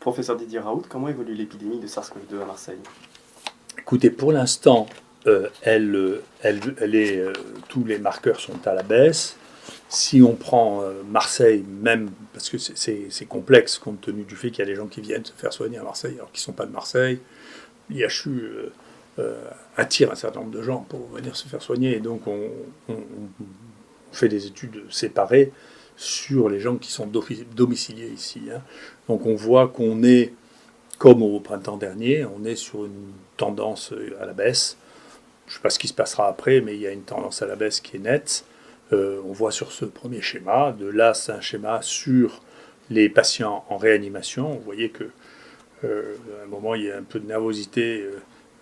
Professeur Didier Raoult, comment évolue l'épidémie de SARS-CoV-2 à Marseille? Écoutez, pour l'instant, tous les marqueurs sont à la baisse. Si on prend Marseille, même, parce que c'est complexe compte tenu du fait qu'il y a des gens qui viennent se faire soigner à Marseille alors qu'ils ne sont pas de Marseille, l'IHU attire un certain nombre de gens pour venir se faire soigner, et donc on fait des études séparées sur les gens qui sont domiciliés ici. Donc on voit qu'on est, comme au printemps dernier, on est sur une tendance à la baisse. Je ne sais pas ce qui se passera après, mais il y a une tendance à la baisse qui est nette. On voit sur ce premier schéma. De là, c'est un schéma sur les patients en réanimation. Vous voyez que à un moment, il y a un peu de nervosité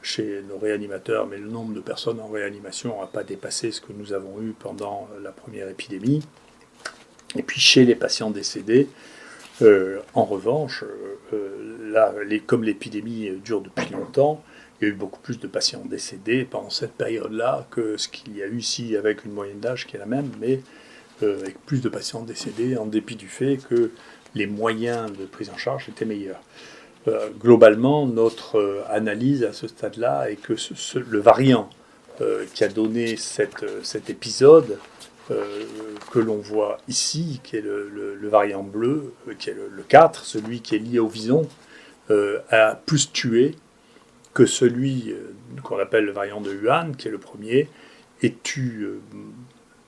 chez nos réanimateurs, mais le nombre de personnes en réanimation n'a pas dépassé ce que nous avons eu pendant la première épidémie. Et puis chez les patients décédés, en revanche, là, comme l'épidémie dure depuis longtemps, il y a eu beaucoup plus de patients décédés pendant cette période-là que ce qu'il y a eu ici, avec une moyenne d'âge qui est la même, mais avec plus de patients décédés en dépit du fait que les moyens de prise en charge étaient meilleurs. Globalement, notre analyse à ce stade-là est que le variant qui a donné cet épisode que l'on voit ici, qui est le variant bleu, qui est le 4, celui qui est lié au vison, a plus tué que celui qu'on appelle le variant de Wuhan, qui est le premier, et tue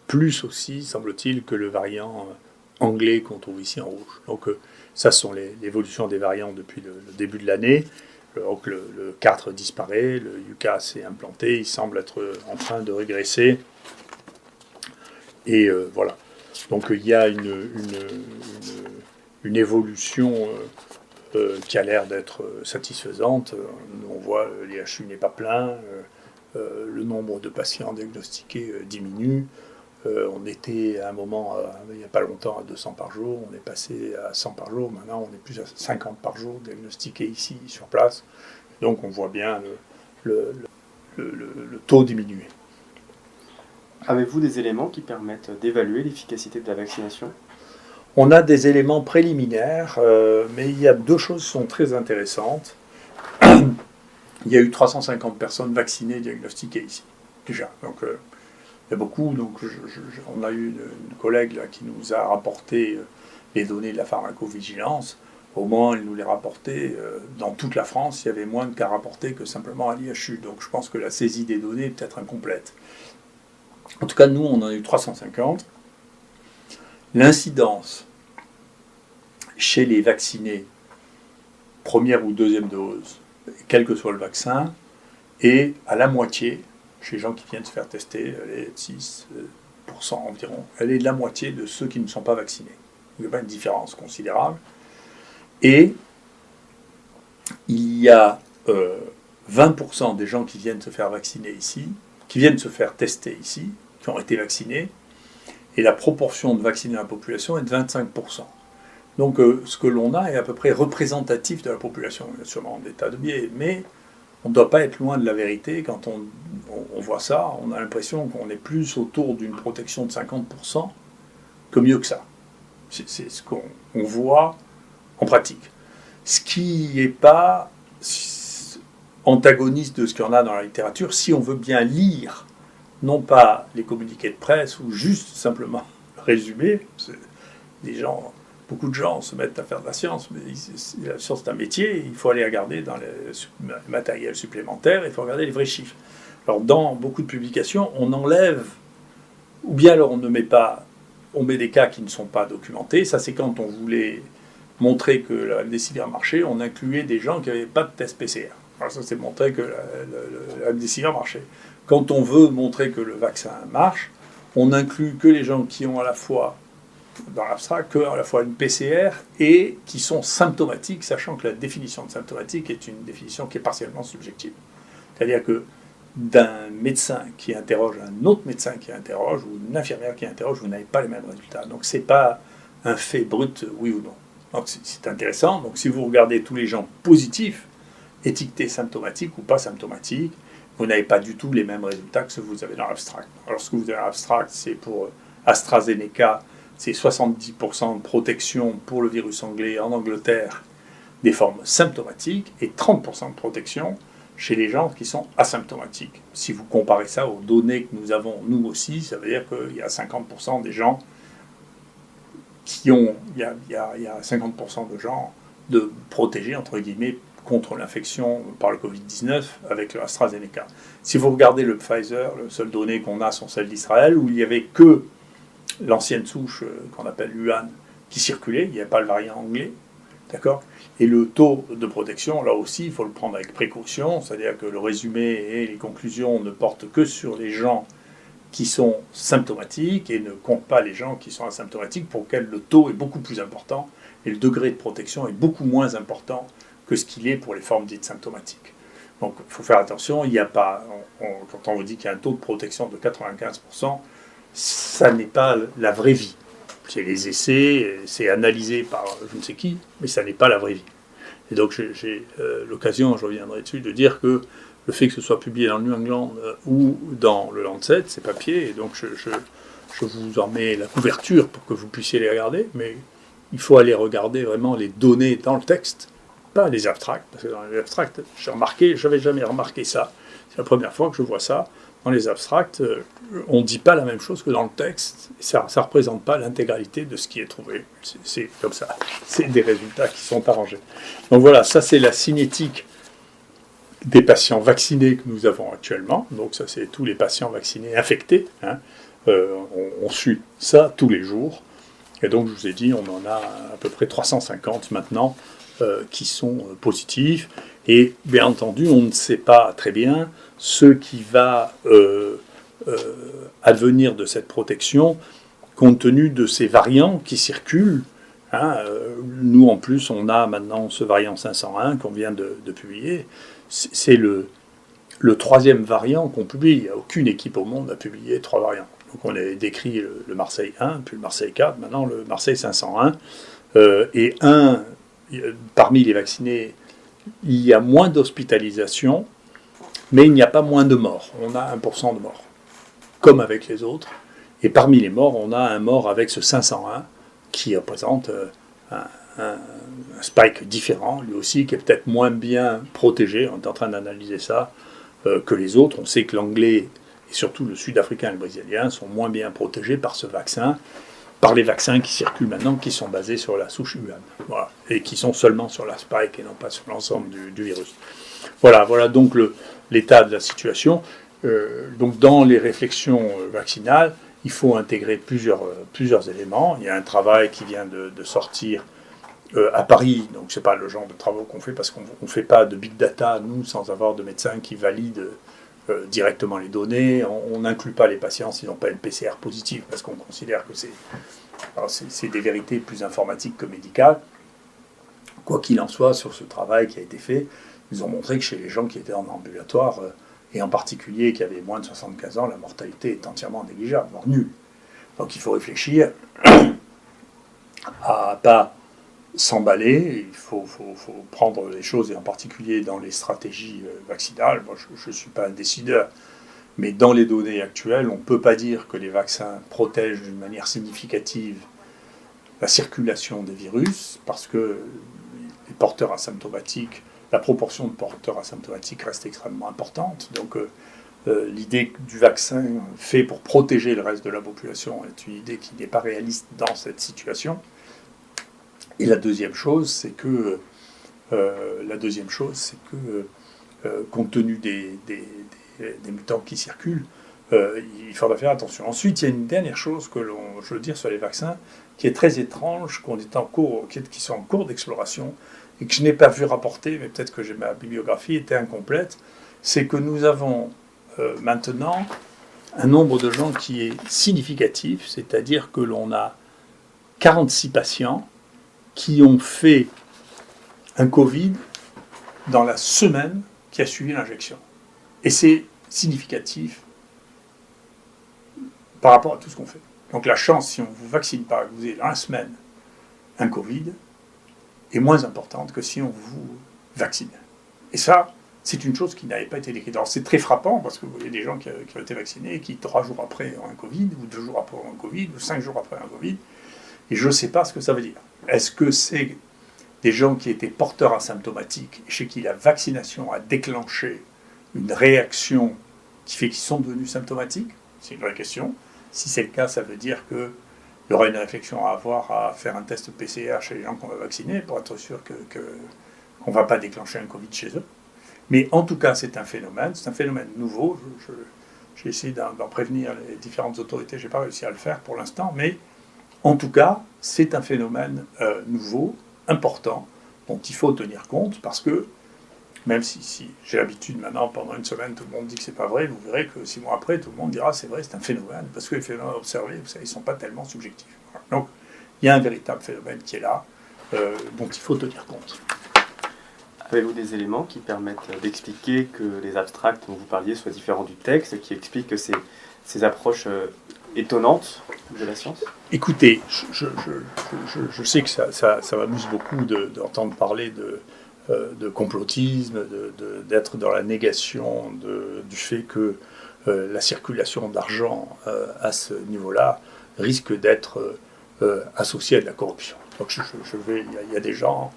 plus aussi, semble-t-il, que le variant anglais qu'on trouve ici en rouge. Donc ça sont l'évolution des variants depuis le début de l'année. Donc le 4 disparaît, le UK s'est implanté, il semble être en train de régresser. Et voilà. Donc il y a une évolution qui a l'air d'être satisfaisante. On voit l'IHU n'est pas plein, le nombre de patients diagnostiqués diminue. On était à un moment, il n'y a pas longtemps, à 200 par jour, on est passé à 100 par jour, maintenant on est plus à 50 par jour diagnostiqués ici, sur place. Donc on voit bien le taux diminuer. Avez-vous des éléments qui permettent d'évaluer l'efficacité de la vaccination? On a des éléments préliminaires, mais il y a deux choses qui sont très intéressantes. Il y a eu 350 personnes vaccinées diagnostiquées ici, déjà. Donc il y a beaucoup. Donc on a eu une collègue là, qui nous a rapporté les données de la pharmacovigilance. Au moment où elle nous les rapportait, dans toute la France, il y avait moins de cas rapportés que simplement à l'IHU. Donc je pense que la saisie des données est peut-être incomplète. En tout cas, nous, on en a eu 350. L'incidence chez les vaccinés, première ou deuxième dose, quel que soit le vaccin, est à la moitié, chez les gens qui viennent se faire tester, elle est de 6% environ, elle est de la moitié de ceux qui ne sont pas vaccinés. Il n'y a pas une différence considérable. Et il y a 20% des gens qui viennent se faire vacciner ici, qui viennent se faire tester ici, qui ont été vaccinés, et la proportion de vaccinés dans la population est de 25%. Donc ce que l'on a est à peu près représentatif de la population, il y a sûrement des tas de biais, mais on ne doit pas être loin de la vérité. Quand on voit ça, on a l'impression qu'on est plus autour d'une protection de 50% que mieux que ça. C'est ce qu'on voit en pratique. Ce qui n'est pas antagoniste de ce qu'il y en a dans la littérature, si on veut bien lire non pas les communiqués de presse ou juste simplement résumer. Beaucoup de gens se mettent à faire de la science, mais la science c'est un métier, il faut aller regarder dans les matériels supplémentaires, il faut regarder les vrais chiffres. Alors dans beaucoup de publications, on enlève, ou bien alors on ne met pas, on met des cas qui ne sont pas documentés. Ça c'est quand on voulait montrer que la remdesivir marchait, on incluait des gens qui n'avaient pas de test PCR. Alors ça c'est montrer que la remdesivir marchait. Quand on veut montrer que le vaccin marche, on inclut que les gens qui ont à la fois, dans l'abstract, à la fois une PCR et qui sont symptomatiques, sachant que la définition de symptomatique est une définition qui est partiellement subjective. C'est-à-dire que d'un médecin qui interroge un autre médecin qui interroge, ou une infirmière qui interroge, vous n'avez pas les mêmes résultats. Donc ce n'est pas un fait brut, oui ou non. Donc c'est intéressant. Donc si vous regardez tous les gens positifs, étiquetés symptomatiques ou pas symptomatiques, vous n'avez pas du tout les mêmes résultats que ce que vous avez dans l'abstract. Alors ce que vous avez dans l'abstract, c'est pour AstraZeneca, c'est 70% de protection pour le virus anglais en Angleterre des formes symptomatiques et 30% de protection chez les gens qui sont asymptomatiques. Si vous comparez ça aux données que nous avons, nous aussi, ça veut dire qu'il y a 50% des gens qui ont, il y a 50% de gens de protégés, entre guillemets, contre l'infection par le Covid-19 avec le AstraZeneca. Si vous regardez le Pfizer, les seules données qu'on a sont celles d'Israël, où il n'y avait que l'ancienne souche qu'on appelle Wuhan qui circulait, il n'y avait pas le variant anglais, d'accord ? Et le taux de protection, là aussi, il faut le prendre avec précaution, c'est-à-dire que le résumé et les conclusions ne portent que sur les gens qui sont symptomatiques et ne comptent pas les gens qui sont asymptomatiques, pour lesquels le taux est beaucoup plus important et le degré de protection est beaucoup moins important que ce qu'il est pour les formes dites symptomatiques. Donc il faut faire attention, il n'y a pas, quand on vous dit qu'il y a un taux de protection de 95%, ça n'est pas la vraie vie. C'est les essais, c'est analysé par je ne sais qui, mais ça n'est pas la vraie vie. Et donc j'ai l'occasion, je reviendrai dessus, de dire que le fait que ce soit publié dans le New England ou dans le Lancet, c'est papier, et donc je vous en mets la couverture pour que vous puissiez les regarder, mais il faut aller regarder vraiment les données dans le texte, pas les abstracts, parce que dans les abstracts, j'avais jamais remarqué ça. C'est la première fois que je vois ça. Dans les abstracts, on ne dit pas la même chose que dans le texte. Ça ne représente pas l'intégralité de ce qui est trouvé. C'est comme ça. C'est des résultats qui sont arrangés. Donc voilà, ça c'est la cinétique des patients vaccinés que nous avons actuellement. Donc ça c'est tous les patients vaccinés infectés. Hein. On suit ça tous les jours. Et donc je vous ai dit, on en a à peu près 350 maintenant qui sont positifs. Et bien entendu, on ne sait pas très bien ce qui va advenir de cette protection compte tenu de ces variants qui circulent. Hein. Nous, en plus, on a maintenant ce variant 501 qu'on vient de publier. C'est le troisième variant qu'on publie. Il n'y a aucune équipe au monde qui a publié 3 variants. Donc on a décrit le Marseille 1, puis le Marseille 4, maintenant le Marseille 501. Et parmi les vaccinés, il y a moins d'hospitalisation, mais il n'y a pas moins de morts. On a 1% de morts, comme avec les autres. Et parmi les morts, on a un mort avec ce 501, qui représente un spike différent, lui aussi, qui est peut-être moins bien protégé. On est en train d'analyser ça que les autres. On sait que l'anglais, et surtout le sud-africain et le brésilien, sont moins bien protégés par ce vaccin, par les vaccins qui circulent maintenant, qui sont basés sur la souche Wuhan, voilà, et qui sont seulement sur la spike et non pas sur l'ensemble du virus. Voilà donc l'état de la situation. Donc dans les réflexions vaccinales, il faut intégrer plusieurs éléments. Il y a un travail qui vient de sortir à Paris, donc c'est pas le genre de travaux qu'on fait parce qu'on ne fait pas de big data, nous, sans avoir de médecins qui valident directement les données. On n'inclut pas les patients s'ils n'ont pas une PCR positive parce qu'on considère que c'est des vérités plus informatiques que médicales. Quoi qu'il en soit, sur ce travail qui a été fait, ils ont montré que chez les gens qui étaient en ambulatoire, et en particulier qui avaient moins de 75 ans, la mortalité est entièrement négligeable, voire nulle. Donc il faut réfléchir à pas s'emballer, il faut prendre les choses, et en particulier dans les stratégies vaccinales. Moi, je ne suis pas un décideur, mais dans les données actuelles, on ne peut pas dire que les vaccins protègent d'une manière significative la circulation des virus, parce que les porteurs asymptomatiques, la proportion de porteurs asymptomatiques reste extrêmement importante. Donc l'idée du vaccin fait pour protéger le reste de la population est une idée qui n'est pas réaliste dans cette situation. Et la deuxième chose, c'est que, compte tenu des mutants qui circulent, il faudra faire attention. Ensuite, il y a une dernière chose que je veux dire sur les vaccins, qui est très étrange, qui sont en cours d'exploration, et que je n'ai pas vu rapporter, mais peut-être que ma bibliographie était incomplète, c'est que nous avons maintenant un nombre de gens qui est significatif, c'est-à-dire que l'on a 46 patients qui ont fait un Covid dans la semaine qui a suivi l'injection. Et c'est significatif par rapport à tout ce qu'on fait. Donc la chance, si on ne vous vaccine pas, que vous ayez dans la semaine un Covid, est moins importante que si on vous vaccine. Et ça, c'est une chose qui n'avait pas été décrite. Alors c'est très frappant, parce que vous voyez des gens qui ont été vaccinés et qui 3 jours après ont un Covid, ou 2 jours après ont un Covid, ou 5 jours après un Covid, et je ne sais pas ce que ça veut dire. Est-ce que c'est des gens qui étaient porteurs asymptomatiques, et chez qui la vaccination a déclenché une réaction qui fait qu'ils sont devenus symptomatiques? C'est une vraie question. Si c'est le cas, ça veut dire qu'il y aura une réflexion à avoir à faire un test PCR chez les gens qu'on va vacciner pour être sûr qu'on ne va pas déclencher un Covid chez eux. Mais en tout cas, c'est un phénomène nouveau. J'ai essayé d'en prévenir les différentes autorités, je n'ai pas réussi à le faire pour l'instant, mais en tout cas, c'est un phénomène nouveau, important, dont il faut tenir compte, parce que, même si j'ai l'habitude maintenant, pendant une semaine, tout le monde dit que c'est pas vrai, vous verrez que 6 mois après, tout le monde dira c'est vrai, c'est un phénomène, parce que les phénomènes observés, vous savez, ils ne sont pas tellement subjectifs. Voilà. Donc, il y a un véritable phénomène qui est là, dont il faut tenir compte. Avez-vous des éléments qui permettent d'expliquer que les abstracts dont vous parliez soient différents du texte, qui expliquent ces approches étonnantes de la science? Écoutez, je sais que ça m'amuse beaucoup d'entendre parler de complotisme, d'être dans la négation du fait que la circulation d'argent à ce niveau-là risque d'être associée à de la corruption. Donc il y a des gens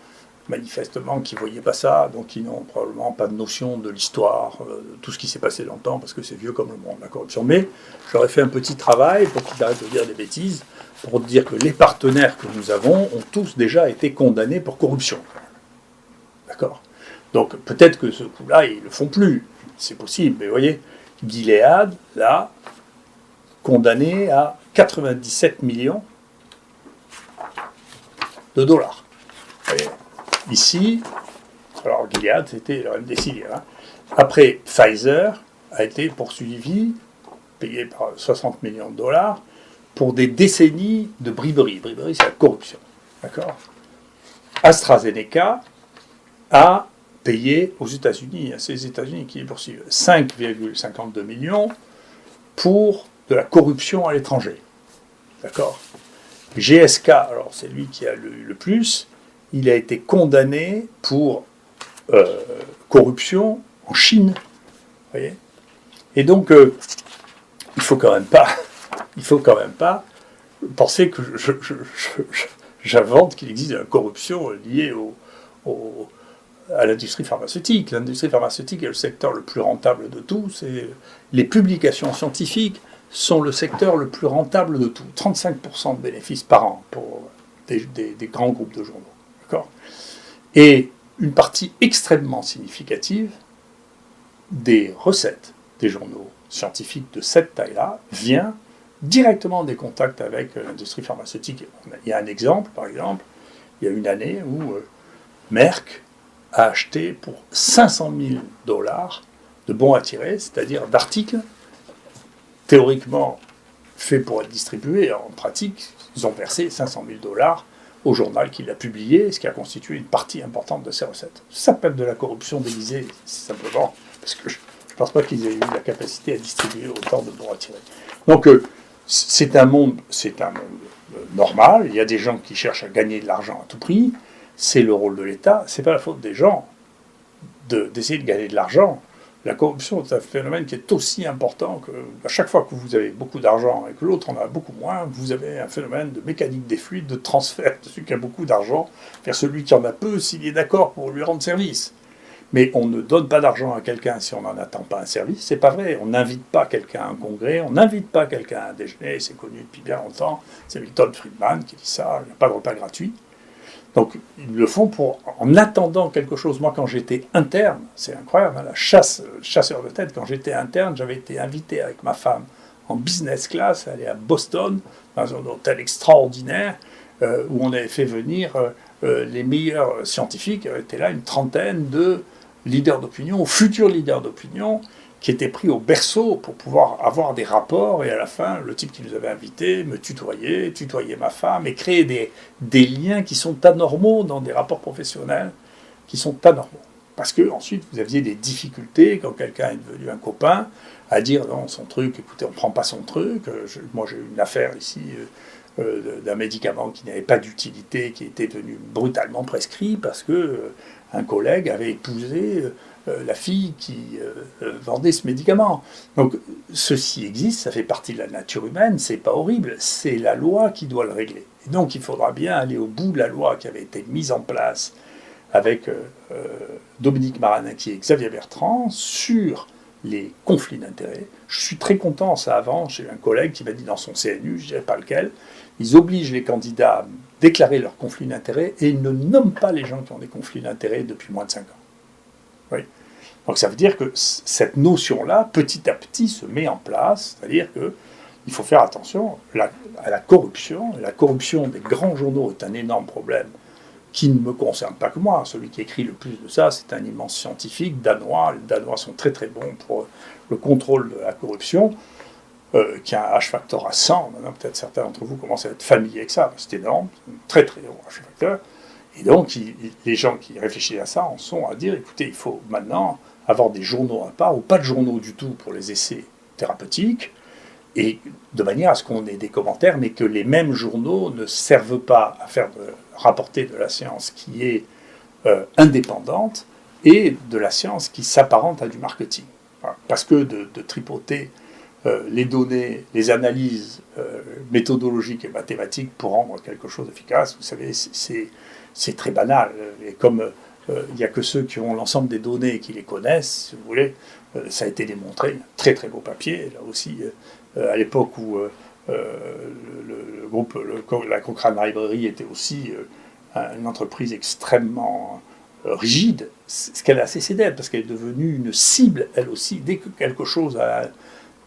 manifestement qui ne voyaient pas ça, donc qui n'ont probablement pas de notion de l'histoire, de tout ce qui s'est passé dans le temps, parce que c'est vieux comme le monde, la corruption. Mais j'aurais fait un petit travail pour qu'ils arrêtent de dire des bêtises, pour dire que les partenaires que nous avons ont tous déjà été condamnés pour corruption. D'accord? Donc peut-être que ce coup-là, ils ne le font plus, c'est possible, mais vous voyez, Gilead, là, condamné à 97 millions de dollars. Vous voyez? Ici, alors Gilead, c'était le remdesivir. Hein. Après, Pfizer a été poursuivi, payé par 60 millions de dollars, pour des décennies de briberie. Briberie, c'est la corruption. D'accord? AstraZeneca a payé aux États-Unis, c'est les États-Unis qui les poursuivent, 5,52 millions pour de la corruption à l'étranger. D'accord? GSK, alors c'est lui qui a le plus, il a été condamné pour corruption en Chine. Vous voyez? Et donc, il faut quand même pas penser que j'invente qu'il existe de la corruption liée à l'industrie pharmaceutique. L'industrie pharmaceutique est le secteur le plus rentable de tous, et les publications scientifiques sont le secteur le plus rentable de tout. 35% de bénéfices par an pour des grands groupes de journaux. D'accord ? Et une partie extrêmement significative des recettes des journaux scientifiques de cette taille-là vient directement des contacts avec l'industrie pharmaceutique. Il y a un exemple, par exemple, il y a une année où Merck a acheté pour 500 000 dollars de bons à tirer, c'est-à-dire d'articles théoriquement faits pour être distribués. En pratique, ils ont versé 500 000 dollars au journal qui l'a publié, ce qui a constitué une partie importante de ses recettes. Ça s'appelle de la corruption déguisée, simplement, parce que je ne pense pas qu'ils aient eu la capacité à distribuer autant de bons à tirer. Donc, c'est un monde normal, il y a des gens qui cherchent à gagner de l'argent à tout prix, c'est le rôle de l'État, c'est pas la faute des gens d'essayer de gagner de l'argent. La corruption est un phénomène qui est aussi important que à chaque fois que vous avez beaucoup d'argent et que l'autre en a beaucoup moins, vous avez un phénomène de mécanique des fluides, de transfert de celui qui a beaucoup d'argent vers celui qui en a peu s'il est d'accord pour lui rendre service. Mais on ne donne pas d'argent à quelqu'un si on n'en attend pas un service, c'est pas vrai. On n'invite pas quelqu'un à un congrès, on n'invite pas quelqu'un à un déjeuner, c'est connu depuis bien longtemps. C'est Milton Friedman qui dit ça, il n'y a pas de repas gratuit. Donc, ils le font en attendant quelque chose. Moi, quand j'étais interne, c'est incroyable, hein, chasseur de tête, quand j'étais interne, j'avais été invité avec ma femme en business class, aller à Boston, dans un hôtel extraordinaire, où on avait fait venir les meilleurs scientifiques. Il y était là une trentaine de leaders d'opinion, futurs leaders d'opinion, qui étaient pris au berceau pour pouvoir avoir des rapports, et à la fin, le type qui nous avait invités me tutoyait ma femme, et créer des liens qui sont anormaux dans des rapports professionnels, qui sont anormaux. Parce que ensuite, vous aviez des difficultés, quand quelqu'un est devenu un copain, à dire non, son truc, écoutez, on ne prend pas son truc. Moi, j'ai eu une affaire ici d'un médicament qui n'avait pas d'utilité, qui était devenu brutalement prescrit, parce que un collègue avait épousé la fille qui vendait ce médicament. Donc ceci existe, ça fait partie de la nature humaine, c'est pas horrible, c'est la loi qui doit le régler. Et donc il faudra bien aller au bout de la loi qui avait été mise en place avec Dominique Marinacci et Xavier Bertrand sur les conflits d'intérêts. Je suis très content, ça avant, j'ai un collègue qui m'a dit dans son CNU, je ne dirais pas lequel, ils obligent les candidats à déclarer leurs conflits d'intérêts et ils ne nomment pas les gens qui ont des conflits d'intérêts depuis moins de 5 ans. Oui. Donc ça veut dire que cette notion-là, petit à petit, se met en place, c'est-à-dire qu'il faut faire attention à la corruption. La corruption des grands journaux est un énorme problème qui ne me concerne pas que moi. Celui qui écrit le plus de ça, c'est un immense scientifique danois. Les Danois sont très très bons pour le contrôle de la corruption, qui a un H-factor à 100. Maintenant, peut-être certains d'entre vous commencent à être familiers avec ça, c'est énorme, très très haut H-factor. Et donc, les gens qui réfléchissent à ça en sont à dire, écoutez, il faut maintenant avoir des journaux à part, ou pas de journaux du tout pour les essais thérapeutiques, et de manière à ce qu'on ait des commentaires, mais que les mêmes journaux ne servent pas à faire rapporter de la science qui est indépendante et de la science qui s'apparente à du marketing. Voilà. Parce que de tripoter les données, les analyses méthodologiques et mathématiques pour rendre quelque chose d'efficace, vous savez, c'est très banal. Et comme il n'y a que ceux qui ont l'ensemble des données et qui les connaissent, si vous voulez, ça a été démontré. Un très très beau papier, là aussi, à l'époque où le groupe, la Cochrane Library était aussi une entreprise extrêmement rigide, ce qu'elle a cessé d'être, parce qu'elle est devenue une cible, elle aussi. Dès que quelque chose a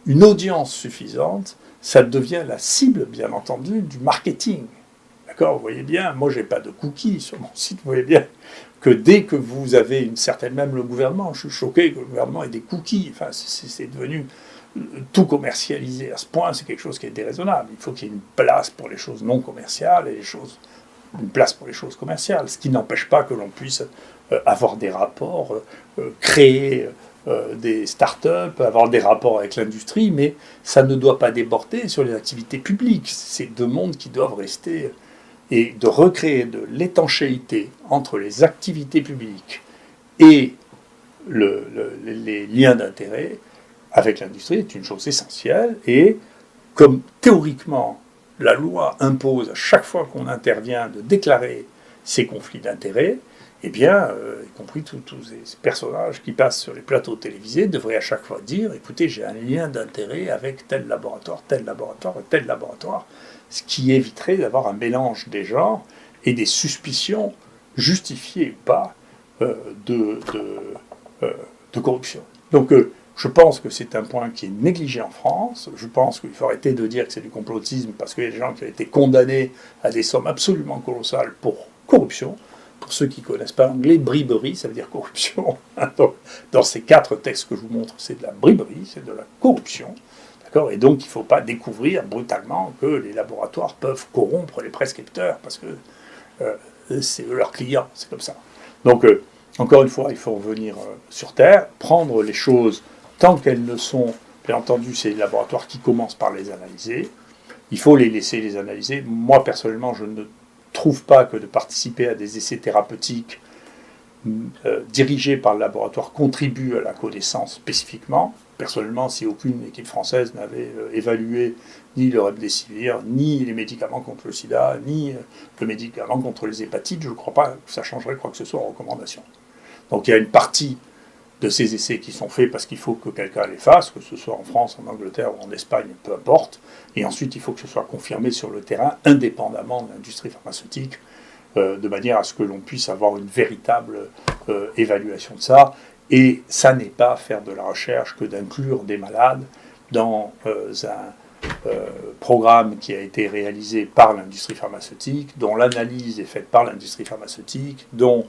une audience suffisante, ça devient la cible, bien entendu, du marketing. D'accord, vous voyez bien, moi j'ai pas de cookies sur mon site, vous voyez bien que dès que vous avez une certaine, même le gouvernement, je suis choqué que le gouvernement ait des cookies, enfin c'est devenu tout commercialisé à ce point, c'est quelque chose qui est déraisonnable. Il faut qu'il y ait une place pour les choses non commerciales et une place pour les choses commerciales, ce qui n'empêche pas que l'on puisse avoir des rapports, créer des start-up, avoir des rapports avec l'industrie, mais ça ne doit pas déborder sur les activités publiques. C'est deux mondes qui doivent rester, et de recréer de l'étanchéité entre les activités publiques et les liens d'intérêt avec l'industrie est une chose essentielle. Et comme théoriquement la loi impose à chaque fois qu'on intervient de déclarer ces conflits d'intérêts, eh bien, y compris tous ces personnages qui passent sur les plateaux télévisés devraient à chaque fois dire, écoutez, j'ai un lien d'intérêt avec tel laboratoire et tel laboratoire, ce qui éviterait d'avoir un mélange des genres et des suspicions justifiées ou pas de corruption. Donc, je pense que c'est un point qui est négligé en France. Je pense qu'il faut arrêter de dire que c'est du complotisme parce qu'il y a des gens qui ont été condamnés à des sommes absolument colossales pour corruption. Pour ceux qui ne connaissent pas l'anglais, briberie, ça veut dire corruption. Donc, dans ces 4 textes que je vous montre, c'est de la briberie, c'est de la corruption. D'accord ? Et donc, il ne faut pas découvrir brutalement que les laboratoires peuvent corrompre les prescripteurs parce que c'est leurs clients, c'est comme ça. Donc, encore une fois, il faut revenir sur Terre, prendre les choses tant qu'elles ne sont, bien entendu, c'est les laboratoires qui commencent par les analyser. Il faut les laisser les analyser. Moi, personnellement, je ne trouve pas que de participer à des essais thérapeutiques dirigés par le laboratoire contribue à la connaissance spécifiquement. Personnellement, si aucune équipe française n'avait évalué ni le remdesivir, ni les médicaments contre le sida, ni le médicament contre les hépatites, je ne crois pas que ça changerait quoi que ce soit en recommandation. Donc il y a une partie de ces essais qui sont faits parce qu'il faut que quelqu'un les fasse, que ce soit en France, en Angleterre ou en Espagne, peu importe. Et ensuite, il faut que ce soit confirmé sur le terrain, indépendamment de l'industrie pharmaceutique, de manière à ce que l'on puisse avoir une véritable évaluation de ça. Et ça n'est pas faire de la recherche que d'inclure des malades dans un programme qui a été réalisé par l'industrie pharmaceutique, dont l'analyse est faite par l'industrie pharmaceutique, dont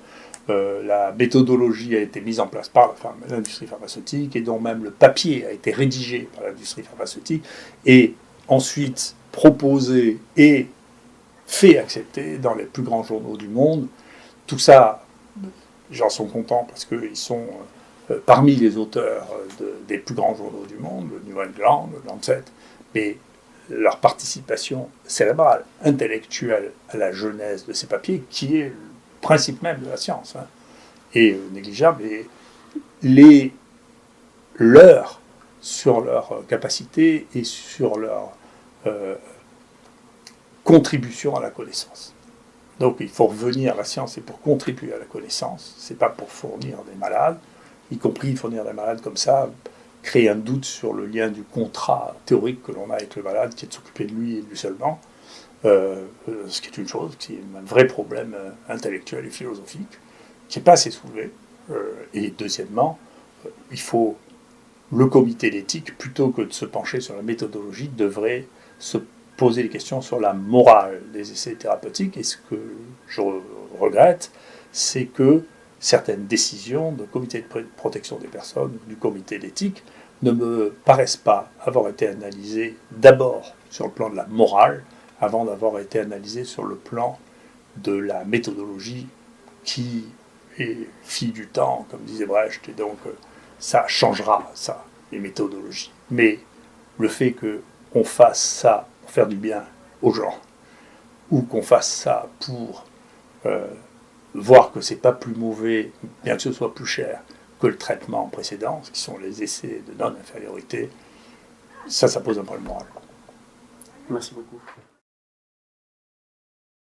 la méthodologie a été mise en place par l'industrie pharmaceutique et dont même le papier a été rédigé par l'industrie pharmaceutique et ensuite proposé et fait accepter dans les plus grands journaux du monde. Tout ça, j'en suis content parce qu'ils sont parmi les auteurs des plus grands journaux du monde, le New England, le Lancet, mais leur participation cérébrale, intellectuelle à la genèse de ces papiers, qui est le principe même de la science, est négligeable. Et les leurre sur leur capacité et sur leur contribution à la connaissance. Donc il faut revenir, la science c'est pour contribuer à la connaissance, c'est pas pour fournir des malades, y compris fournir des malades comme ça, créer un doute sur le lien du contrat théorique que l'on a avec le malade, qui est de s'occuper de lui et de lui seulement, ce qui est une chose, qui est un vrai problème intellectuel et philosophique, qui n'est pas assez soulevé. Et deuxièmement, il faut, le comité d'éthique, plutôt que de se pencher sur la méthodologie, devrait se poser des questions sur la morale des essais thérapeutiques. Et ce que je regrette, c'est que certaines décisions du comité de protection des personnes, du comité d'éthique, ne me paraissent pas avoir été analysées d'abord sur le plan de la morale, avant d'avoir été analysées sur le plan de la méthodologie qui est fille du temps, comme disait Brecht, et donc ça changera, ça, les méthodologies. Mais le fait qu'on fasse ça pour faire du bien aux gens, ou qu'on fasse ça pour voir que c'est pas plus mauvais, bien que ce soit plus cher que le traitement précédent, ce qui sont les essais de non-infériorité, ça pose un problème moral. Merci beaucoup.